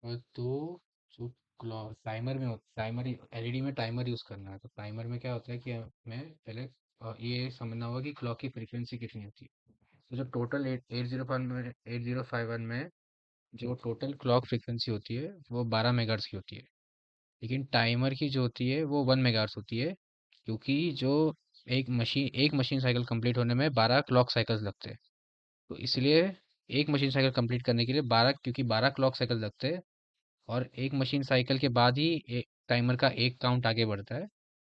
तो जो clock timer में टाइमर एलईडी में टाइमर यूज़ करना है, तो टाइमर में क्या होता है कि हमें पहले ये समझना होगा कि क्लॉक की फ्रीक्वेंसी कितनी होती है। तो जो टोटल 8051 में जो टोटल क्लॉक फ्रीक्वेंसी होती है वो 12 मेगाहर्ट्ज़ की होती है। लेकिन टाइमर की जो होती है वो 1 मेगाहर्ट्ज़ होती है, क्योंकि जो एक मशीन साइकिल कंप्लीट होने में 12 क्लॉक साइकिल्स लगते हैं। तो इसलिए एक मशीन साइकिल कंप्लीट करने के लिए 12, क्योंकि 12 क्लॉक साइकिल लगते हैं, और एक मशीन साइकिल के बाद ही एक टाइमर का एक काउंट आगे बढ़ता है।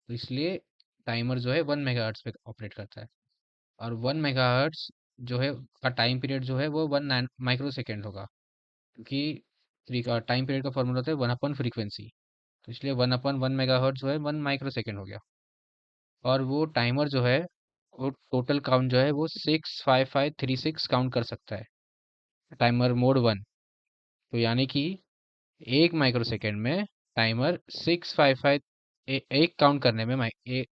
तो इसलिए टाइमर जो है 1 मेगाहर्ट्ज़ पे ऑपरेट करता है। और 1 मेगाहर्ट्ज़ जो है का टाइम पीरियड जो है वो 1 माइक्रो सेकेंड होगा, क्योंकि टाइम पीरियड का फॉर्मूला होता है 1/फ्रीक्वेंसी। तो इसलिए 1/1 मेगाहर्ट्ज़ जो है 1 माइक्रो सेकेंड हो गया। और वो टाइमर जो है वो टोटल काउंट जो है वो 65536 काउंट कर सकता है, टाइमर मोड 1। तो यानी कि 1 माइक्रो सेकेंड में टाइमर 655 एक काउंट करने में एक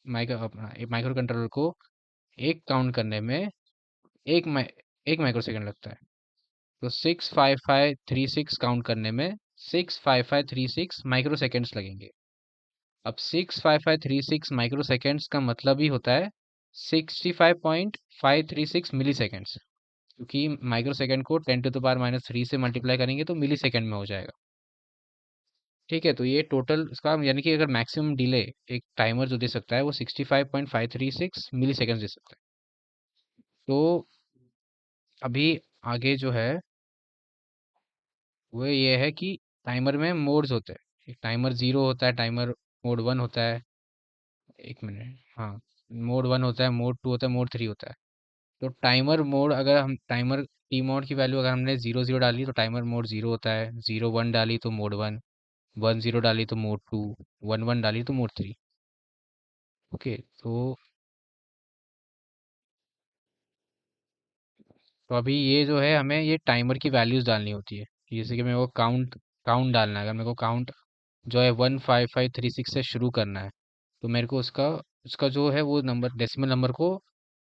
माइक्रो कंट्रोलर को एक काउंट करने में एक माइ एक माइक्रो सेकेंड लगता है। तो 65536 काउंट करने में 65536 माइक्रो सेकेंड्स लगेंगे। अब 65536 माइक्रो सेकेंड्स का मतलब ही होता है 65.536 मिली सेकेंड्स, क्योंकि माइक्रो सेकेंड को 10⁻³ से मल्टीप्लाई करेंगे तो मिली सेकेंड में हो जाएगा। ठीक है, तो ये टोटल इसका यानी कि अगर मैक्सिमम डिले एक टाइमर जो दे सकता है वो 65.536 मिली सेकेंड दे सकता है। तो अभी आगे जो है वो ये है कि टाइमर में मोड्स होते हैं। एक टाइमर 0 होता है, टाइमर मोड 1 होता है। एक मिनट, हाँ, मोड 1 होता है, मोड 2 होता है, मोड 3 होता है। तो टाइमर मोड, अगर हम टाइमर टी मोड की वैल्यू अगर हमने 0 0 डाली तो टाइमर मोड 0 होता है, 0 1 डाली तो मोड 1, 1 0 डाली तो मोड 2, 1 1 डाली तो मोड 3। ओके, तो अभी ये जो है हमें ये टाइमर की वैल्यूज डालनी होती है, कि जैसे कि मेरे को काउंट काउंट डालना है। अगर मेरे को काउंट जो है 15536 से शुरू करना है, तो मेरे को उसका उसका जो है वो नंबर डेसिमल नंबर को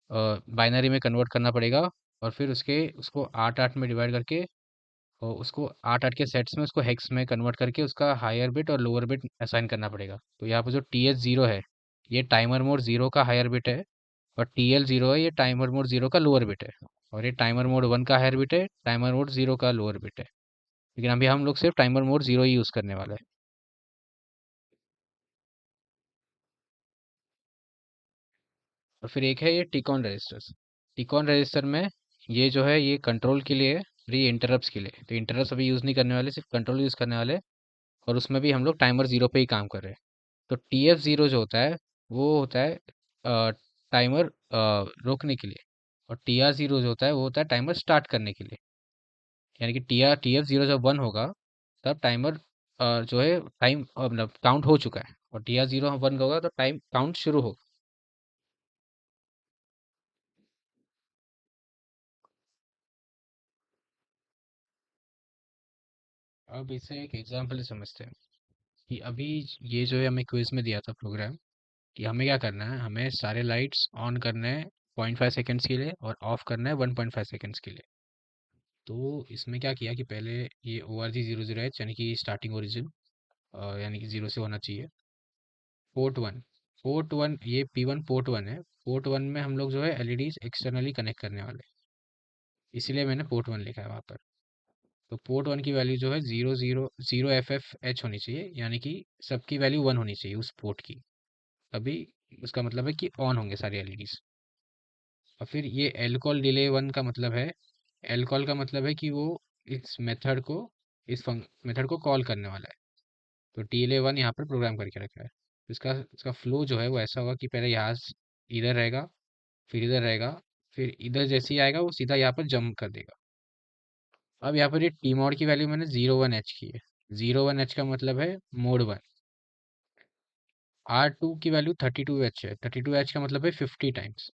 बाइनरी में कन्वर्ट करना पड़ेगा। और फिर उसको 8 8 में डिवाइड करके, और उसको 8 8 के सेट्स में उसको हेक्स में कन्वर्ट करके उसका हायर बिट और लोअर बिट असाइन करना पड़ेगा। तो यहाँ पर जो TH0 है, ये टाइमर मोड 0 का हायर बिट है, और TL0 है, ये टाइमर मोड 0 का लोअर बिट है। और ये टाइमर मोड 1 का हायर बिट है, टाइमर मोड 0 का लोअर बिट है। लेकिन अभी हम लोग सिर्फ टाइमर मोड 0 ही यूज़ करने वाले हैं। और फिर एक है ये टिकॉन रजिस्टर्स। टिकॉन रजिस्टर में ये जो है ये कंट्रोल के लिए है, और ये इंटरप्ट्स के लिए। तो इंटरप्ट्स अभी यूज़ नहीं करने वाले, सिर्फ कंट्रोल यूज़ करने वाले। और उसमें भी हम लोग टाइमर 0 पे ही काम कर रहे हैं। तो TF0 जो होता है वो होता है टाइमर रोकने के लिए। और TR0 जो होता है वो होता है टाइमर स्टार्ट करने के लिए। यानी कि TF0 जब 1 होगा, तब टाइमर जो है टाइम मतलब काउंट हो चुका है, और TR0 1 होगा तो टाइम काउंट शुरू होगा। अब इसे एक एग्जांपल से समझते हैं कि अभी ये जो है हमें क्विज में दिया था प्रोग्राम, कि हमें क्या करना है, हमें सारे लाइट्स ऑन करने हैं 0.5 सेकेंड्स के लिए, और ऑफ करना है 1.5 सेकेंड्स के लिए। तो इसमें क्या किया कि पहले ये ORG00H यानी कि स्टार्टिंग ओरिजिन, यानी कि 0 से होना चाहिए। पोर्ट 1, पोर्ट 1 ये P1 पोर्ट 1 है। पोर्ट 1 में हम लोग जो है LEDs एक्सटर्नली कनेक्ट करने वाले हैं, इसीलिए मैंने पोर्ट 1 लिखा है वहाँ पर। तो पोर्ट 1 की वैल्यू जो है 0 0 0 FFH होनी चाहिए, यानी कि सबकी वैल्यू 1 होनी चाहिए उस पोर्ट की। अभी उसका मतलब है कि ऑन होंगे सारे LEDs। और फिर ये एलकॉल डिले 1 का मतलब है, एलकॉल का मतलब है कि वो इस मेथड को इस मेथड को कॉल करने वाला है। तो TLA1 यहाँ पर प्रोग्राम करके रखा है। तो इसका इसका फ्लो जो है वो ऐसा होगा कि पहले यहाँ इधर रहेगा, फिर इधर रहेगा, फिर इधर जैसे ही आएगा वो सीधा यहाँ पर जंप कर देगा। अब यहाँ पर ये टी मॉड की वैल्यू मैंने 0 1 H की है। 0 1 H का मतलब है मोड 1। R2 की वैल्यू 32 H है, 32 H का मतलब है 50 टाइम्स।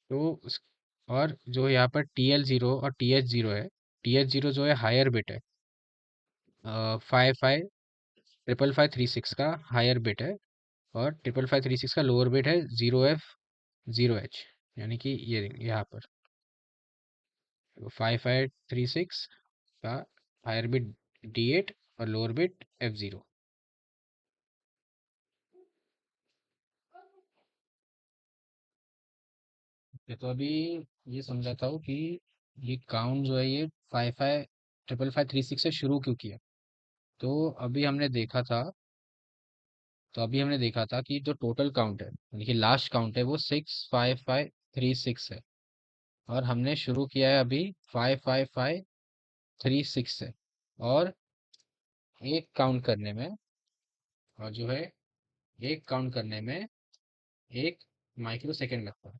तो उस और जो यहाँ पर TL0 और TH0 है, TH0 जो है हायर बिट है, 555536 का हायर बिट है, और 5556 का लोअर बिट है 0F0H, यानी कि ये यहाँ पर 5536 का हायर बिट D8 और लोअर बिट F0। तो अभी ये समझाता हूँ कि ये काउंट जो है ये 555536 से शुरू क्यों किया। तो अभी हमने देखा था तो अभी हमने देखा था कि जो टोटल काउंट है यानी कि लास्ट काउंट है वो 65536 है। और हमने शुरू किया है अभी 55536 से। और एक काउंट करने में और जो है एक काउंट करने में 1 माइक्रो सेकेंड लगता है।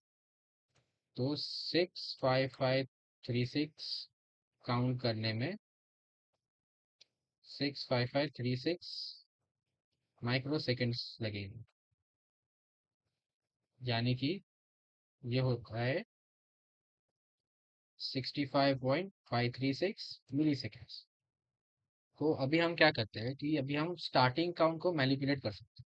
तो 65536 काउंट करने में 65536 माइक्रो सेकेंड्स लगेंगे। यानी कि ये होता है 65.536 मिली सेकेंड्स। तो अभी हम क्या करते हैं कि अभी हम स्टार्टिंग काउंट को मैनिपुलेट कर सकते हैं।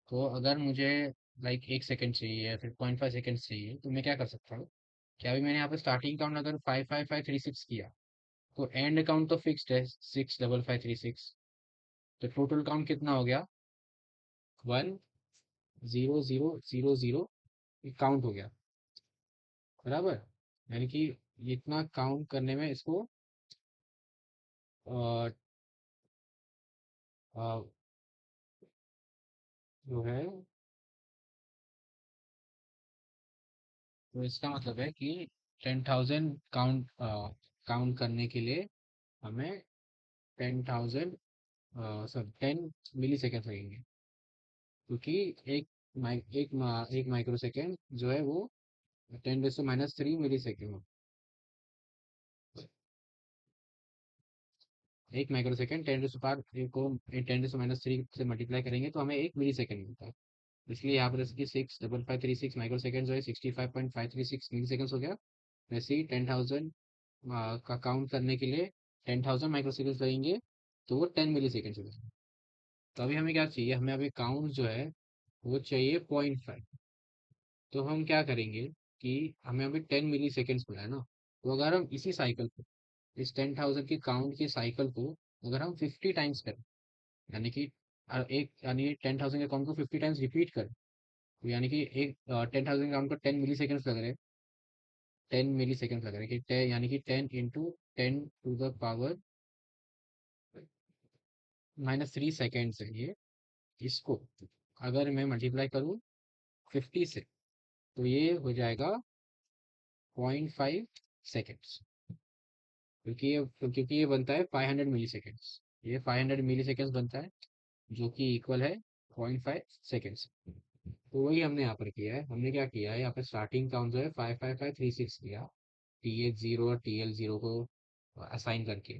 तो अगर मुझे लाइक 1 सेकेंड चाहिए या फिर 0.5 सेकेंड चाहिए तो मैं क्या कर सकता हूँ कि अभी मैंने यहाँ पे स्टार्टिंग काउंट अगर 55536 किया तो एंड काउंट तो फिक्स्ड है 65536। तो टोटल काउंट कितना हो गया 10000 काउंट हो गया बराबर। यानी कि इतना काउंट करने में इसको अ, अ, जो है तो इसका मतलब है कि 10,000 काउंट काउंट करने के लिए हमें 10,000 सब 10 मिली सेकेंड लगेंगे। क्योंकि एक माइक्रो सेकेंड जो है वो 10⁻³ मिली सेकेंड। 1 माइक्रो सेकेंड को 10⁻³ से मल्टीप्लाई करेंगे तो हमें 1 मिली सेकेंड मिलता है। इसलिए यहाँ पर इसकी 65536 माइक्रो सेकेंड जो है 65.536 मिली सेकेंड हो गया। वैसे ही 10,000 का काउंट करने के लिए 10,000 माइक्रो सेकेंड लगेंगे तो वो 10 मिली सेकेंड हो जाएगा। तो अभी हमें क्या चाहिए हमें अभी काउंट जो है वो चाहिए 0.5। तो हम क्या करेंगे कि हमें अभी 10 मिली सेकेंड्स मिला है ना। तो अगर हम इसी साइकिल को इस 10,000 की काउंट के साइकिल को अगर हम 50 टाइम्स करें यानी कि एक यानी 10,000 के काउंट को 50 टाइम्स रिपीट करें तो यानी कि एक 10,000 काउंट को 10 मिली सेकेंड्स लग रहे हैं। 10 मिली सेकेंड लग रहे हैं कि यानी कि 10 × 10⁻³ -3 सेकेंड्स है ये। इसको अगर मैं मल्टीप्लाई करूँ 50 से तो ये हो जाएगा 0.5 सेकेंड्स। क्योंकि ये बनता है 500 मिली सेकेंड्स। ये 500 मिली सेकेंड्स बनता है जो कि इक्वल है 0.5 सेकेंड्स। तो वही हमने यहाँ पर किया है। हमने क्या किया है यहाँ पर स्टार्टिंग काउंट जो है 55536 किया। TH0 और TL0 को असाइन करके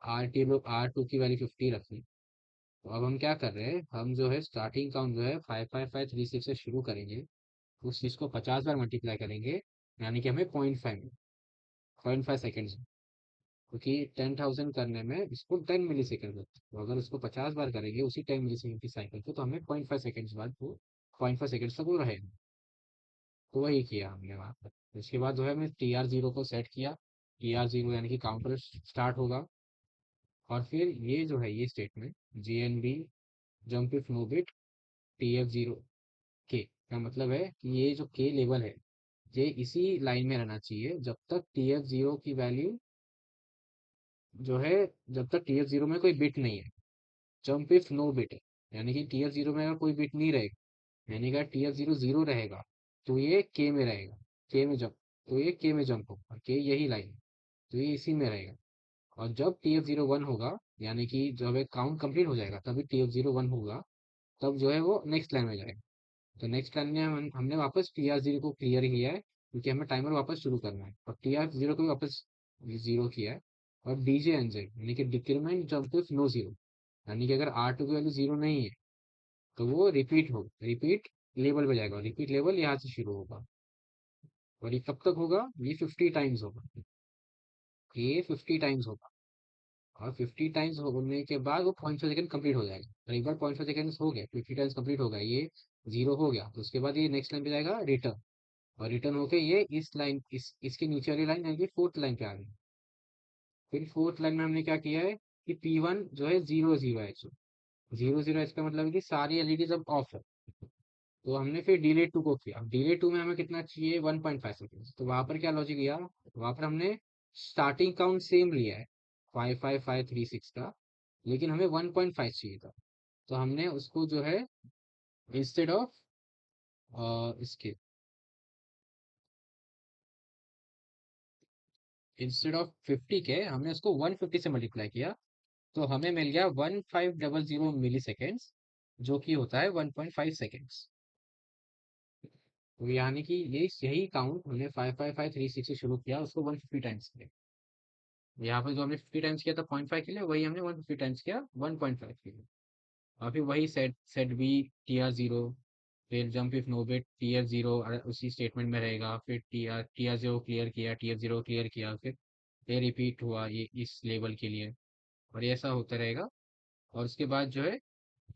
R2 की वैल्यू 50 रखी। तो अब हम क्या कर रहे हैं हम जो है स्टार्टिंग काउंट जो है 55536 से शुरू करेंगे। उस चीज़ को 50 बार मल्टीप्लाई करेंगे यानी कि हमें 0.5 सेकेंड्स। क्योंकि 10,000 करने में इसको 10 मिली सेकेंड लगता है तो अगर उसको 50 बार करेंगे उसी 10 मिली सेकेंड की साइकिल को तो हमें 0.5 सेकेंड्स बाद वो 0.5 सेकेंड्स तक वो रहेगा। तो वही किया हमने वहाँ पर। उसके बाद जो है हमने TR0 को सेट किया। TR0 यानी कि काउंटर स्टार्ट होगा। और फिर ये जो है ये statement JNB jump if no bit TF0 के का मतलब है कि ये जो के लेवल है ये इसी लाइन में रहना चाहिए जब तक TF0 की वैल्यू जो है जब तक TF0 में कोई बिट नहीं है। जंप इफ नो बिट है यानी कि TF0 में अगर कोई बिट नहीं रहेगा यानी कि TF0 जीरो रहेगा तो ये के में रहेगा। के में जंप तो ये के में जंप होगा के यही लाइन है, तो ये इसी में रहेगा। और जब TF0 1 होगा यानी कि जब एक काउंट कंप्लीट हो जाएगा तभी TF0 1 होगा तब जो है वो नेक्स्ट लाइन में जाएगा। तो नेक्स्ट लाइन में हमने वापस TR0 को क्लियर किया है क्योंकि हमें टाइमर वापस शुरू करना है और TR0 को भी वापस जीरो किया है। और DJNZ यानी कि decrement jump if no zero यानी कि अगर R2 की वैल्यू जीरो नहीं है तो वो रिपीट होगा रिपीट लेवल पे जाएगा। रिपीट लेवल यहाँ से शुरू होगा और ये कब तक होगा ये 50 टाइम्स होगा। ये 50 टाइम्स होगा और 50 टाइम्स होने के बाद वो 0.5 सेकेंड कंप्लीट हो जाएगा। और एक बार 0.5 सेकेंड हो गया 50 टाइम्स कंप्लीट हो गया ये जीरो हो गया तो उसके बाद ये नेक्स्ट लाइन पे जाएगा रिटर्न। और रिटर्न होके ये इस लाइन इसके नीचे वाली लाइन यानी कि फोर्थ लाइन पे आ गई। फिर फोर्थ लाइन में हमने क्या किया है कि P1 जो है 0 0 H, 0 0 H का मतलब है कि सारी एलईडीज अब ऑफ है। तो हमने फिर डिले टू को किया, डिले टू में हमें कितना चाहिए, 1.5 सेकेंड। तो वहां पर क्या लॉजिक किया, वहां पर हमने स्टार्टिंग काउंट सेम लिया है 55536 का, लेकिन हमें 1.5 चाहिए था। तो हमने उसको जो है इंस्टेड ऑफ इसके इंस्टेड ऑफ 50 के हमने उसको 150 से मल्टीप्लाई किया। तो हमें मिल गया 1500 मिली सेकेंड्स, जो कि होता है 1.5 सेकेंड्स। तो यानी कि यही काउंट हमने 55536 से शुरू किया, उसको 150 टाइम्स किया। यहाँ पे जो हमने 50 टाइम्स किया था 0.5 के लिए, वही हमने 150 टाइम्स किया 1.5 के लिए। और फिर वही सेट सेट बी TR0, फिर jump if no bit TR0 उसी स्टेटमेंट में रहेगा, फिर TR0 क्लियर किया, TR0 क्लियर किया, फिर ये रिपीट हुआ ये इस लेवल के लिए। और ये ऐसा होता रहेगा। और उसके बाद जो है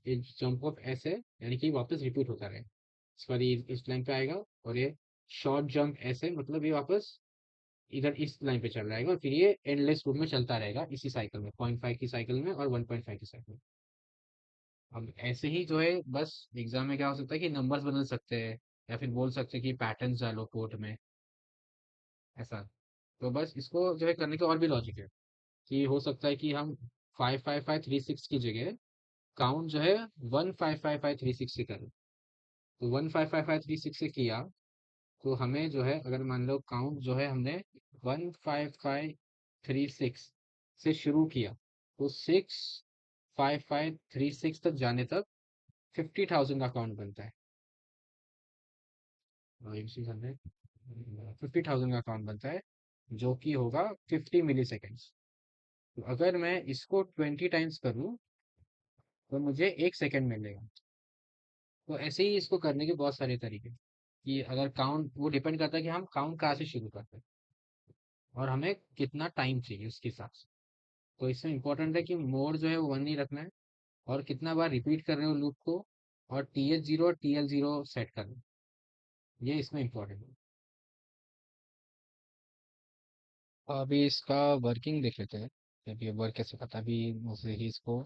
ये जंप ऑफ ऐसे यानी कि वापस रिपीट होता रहेगा। इसके बाद ये इस लाइन पे आएगा, और ये शॉर्ट जंप ऐसे मतलब ये वापस इधर इस लाइन पे चल रहेगा, और फिर ये एंडलेस लूप में चलता रहेगा इसी साइकिल में, 0.5 की साइकिल में और 1.5 की साइकिल में। अब ऐसे ही जो है बस एग्जाम में क्या हो सकता है कि नंबर्स बदल सकते हैं, या फिर बोल सकते हैं कि पैटर्न्स डालो कोड में, ऐसा। तो बस इसको जो है करने के और भी लॉजिक है, कि हो सकता है कि हम 55536 की जगह काउंट जो है 155536 से करें। तो 155536 से किया, तो हमें जो है अगर मान लो काउंट जो है हमने 15536 से शुरू किया, तो 65536 तक जाने तक 50,000 का काउंट बनता है। 50,000 का काउंट बनता है, जो कि होगा 50 मिली सेकेंड्स। तो अगर मैं इसको 20 टाइम्स करूँ, तो मुझे 1 सेकेंड मिलेगा। तो ऐसे ही इसको करने के बहुत सारे तरीके, कि अगर काउंट वो डिपेंड करता है कि हम काउंट कहाँ से शुरू करते हैं, और हमें कितना टाइम चाहिए उसके हिसाब से। तो इसमें इंपॉर्टेंट है कि मोड जो है वो 1 ही रखना है, और कितना बार रिपीट कर रहे हो लूप को, और TH0 और TL0 सेट करना है। ये इसमें इंपॉर्टेंट है। अभी इसका वर्किंग देख लेते हैं। अभी ये वर्क कैसे करता है, अभी मुझे ही इसको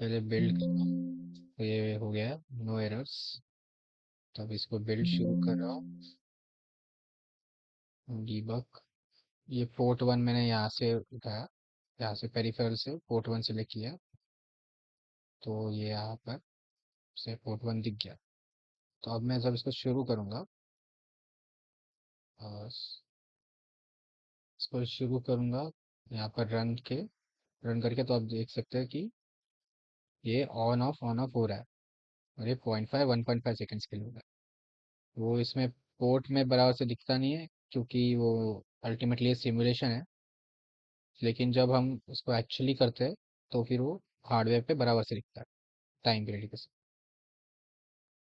पहले बिल्ड करना। तो ये हो गया नो एरर्स। तो अब इसको बिल्ड शुरू कर रहा हूँ, डीबग। ये पोर्ट 1 मैंने यहाँ से उठाया, यहाँ से पेरिफेरल से पोर्ट 1 सेलेक्ट किया, तो ये यहाँ पर से पोर्ट 1 दिख गया। तो अब मैं जब इसको शुरू करूँगा, इसको शुरू करूँगा यहाँ पर रन करके, तो आप देख सकते हैं कि ये ऑन ऑफ हो रहा है। और ये 1.5 के लिए होगा। वो इसमें पोर्ट में बराबर से दिखता नहीं है, क्योंकि वो अल्टीमेटली सिमुलेशन है। लेकिन जब हम उसको एक्चुअली करते हैं, तो फिर वो हार्डवेयर पे बराबर से दिखता है टाइम पीरियड के साथ।